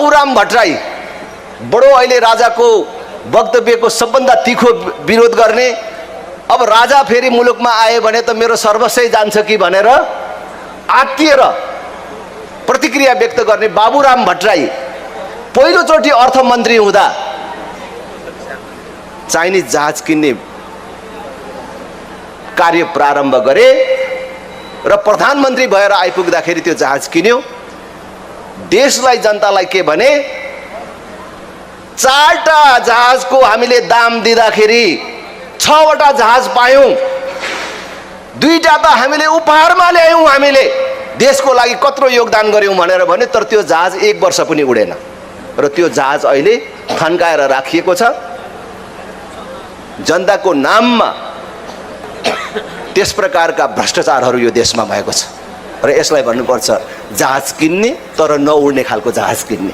बाबुराम भट्टराई बडो अहिले राजाको वक्तव्यको सबभन्दा तीखो विरोध गर्ने, अब राजा फेरि मुलुकमा आए भने त मेरो सर्वस्वै जान्छ कि भनेर आत्तिएर प्रतिक्रिया व्यक्त गर्ने बाबुराम भट्टराई पहिलोचोटि अर्थमन्त्री हुँदा चाइनिज जहाज किन्ने कार्य प्रारम्भ गरे र प्रधानमन्त्री भएर आइपुग्दाखेरि त्यो जहाज किन्यो। देशलाई जनतालाई के भने 4टा जहाजको हामीले दाम दिँदाखेरि 6वटा जहाज पायौं, 2टा त हामीले उपहारमा ल्यायौं, हामीले देशको लागि कत्रो योगदान गर्यौं भनेर भने, तर त्यो जहाज 1 वर्ष पनि उडेन र त्यो जहाज अहिले थन्काएर राखिएको छ। जनताको नाममा त्यस प्रकारका भ्रष्टाचारहरू यो देशमा भएको छ र यसलाई भन्नुपर्छ जहाज किन्ने तर नउड्ने खालको जहाज किन्ने।